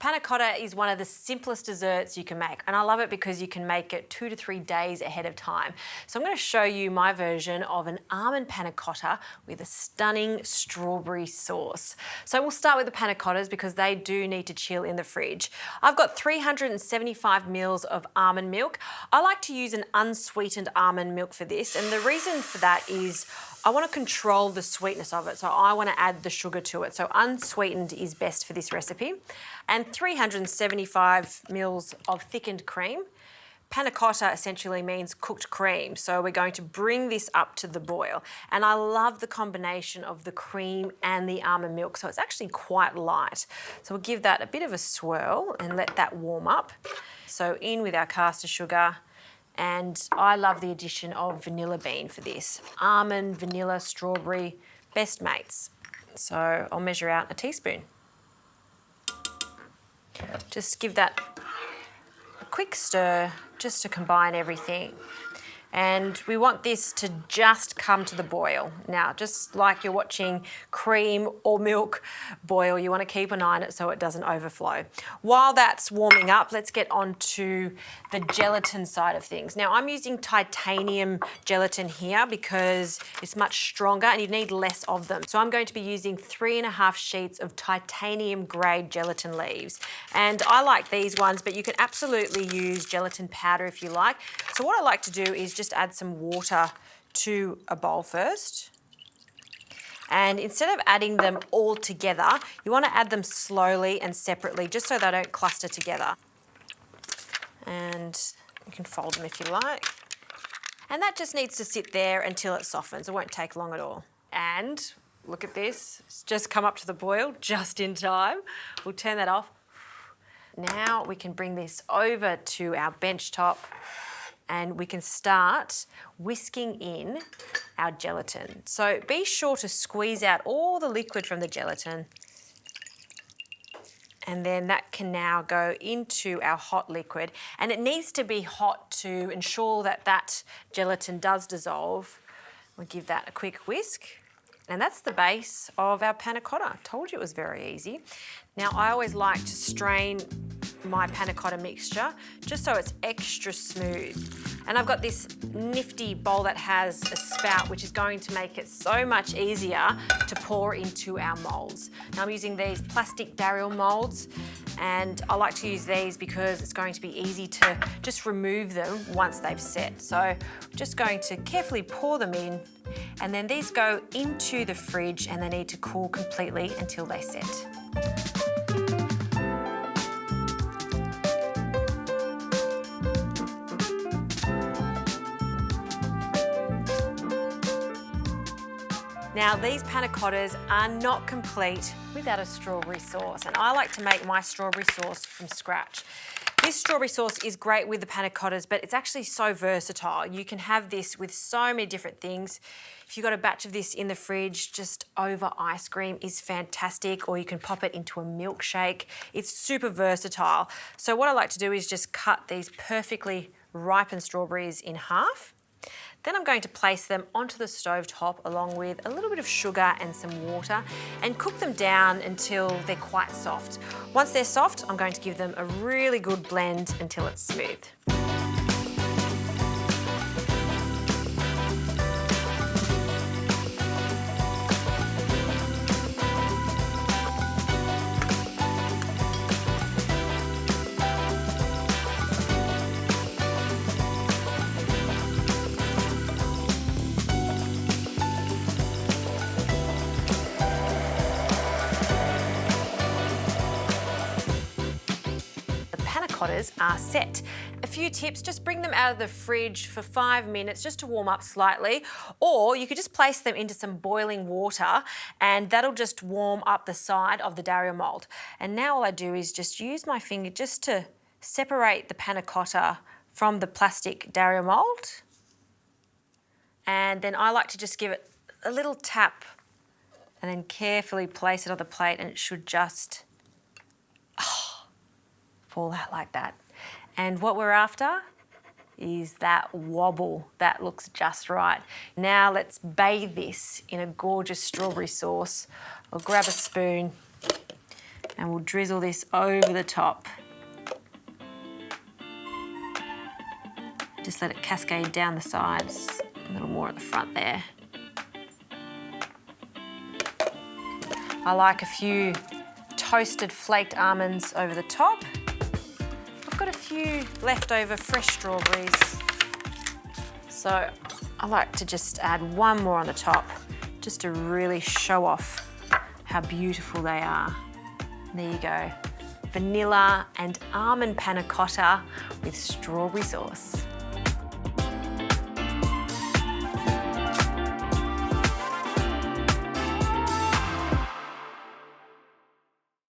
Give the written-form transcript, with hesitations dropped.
Panna cotta is one of the simplest desserts you can make, and I love it because you can make it 2 to 3 days ahead of time. So I'm going to show you my version of an almond panna cotta with a stunning strawberry sauce. So we'll start with the panna cottas because they do need to chill in the fridge. I've got 375 mils of almond milk. I like to use an unsweetened almond milk for this, and the reason for that is I want to control the sweetness of it, so I want to add the sugar to it. So unsweetened is best for this recipe. And 375 mils of thickened cream. Panna cotta essentially means cooked cream, so we're going to bring this up to the boil. And I love the combination of the cream and the almond milk, so it's actually quite light. So we'll give that a bit of a swirl and let that warm up. So in with our caster sugar. And I love the addition of vanilla bean for this. Almond, vanilla, strawberry, best mates. So I'll measure out a teaspoon. Just give that a quick stir just to combine everything. And we want this to just come to the boil. Now, just like you're watching cream or milk boil, you want to keep an eye on it so it doesn't overflow. While that's warming up, let's get on to the gelatin side of things. Now, I'm using titanium gelatin here because it's much stronger and you need less of them. So I'm going to be using 3.5 sheets of titanium grade gelatin leaves. And I like these ones, but you can absolutely use gelatin powder if you like. So what I like to do is just add some water to a bowl first. And instead of adding them all together, you want to add them slowly and separately just so they don't cluster together. And you can fold them if you like. And that just needs to sit there until it softens. It won't take long at all. And look at this, it's just come up to the boil just in time. We'll turn that off. Now we can bring this over to our bench top and we can start whisking in our gelatin. So be sure to squeeze out all the liquid from the gelatin. And then that can now go into our hot liquid. And it needs to be hot to ensure that that gelatin does dissolve. We'll give that a quick whisk. And that's the base of our panna cotta. I told you it was very easy. Now, I always like to strain my panna cotta mixture just so it's extra smooth. And I've got this nifty bowl that has a spout which is going to make it so much easier to pour into our moulds. Now I'm using these plastic Darryl moulds and I like to use these because it's going to be easy to just remove them once they've set. So I'm just going to carefully pour them in and then these go into the fridge and they need to cool completely until they set. Now, these panna cottas are not complete without a strawberry sauce, and I like to make my strawberry sauce from scratch. This strawberry sauce is great with the panna cottas, but it's actually so versatile. You can have this with so many different things. If you've got a batch of this in the fridge, just over ice cream is fantastic, or you can pop it into a milkshake. It's super versatile. So what I like to do is just cut these perfectly ripened strawberries in half. Then I'm going to place them onto the stove top along with a little bit of sugar and some water and cook them down until they're quite soft. Once they're soft, I'm going to give them a really good blend until it's smooth. Are set. A few tips, just bring them out of the fridge for 5 minutes just to warm up slightly, or you could just place them into some boiling water and that'll just warm up the side of the Darryl mould. And now all I do is just use my finger just to separate the panna cotta from the plastic Darryl mould. And then I like to just give it a little tap and then carefully place it on the plate and it should just fall out like that. And what we're after is that wobble. That looks just right. Now let's bathe this in a gorgeous strawberry sauce. I'll grab a spoon And we'll drizzle this over the top. Just let it cascade down the sides, a little more at the front there. I like a few toasted flaked almonds over the top. I've got a few leftover fresh strawberries. So I like to just add one more on the top, just to really show off how beautiful they are. There you go. Vanilla and almond panna cotta with strawberry sauce.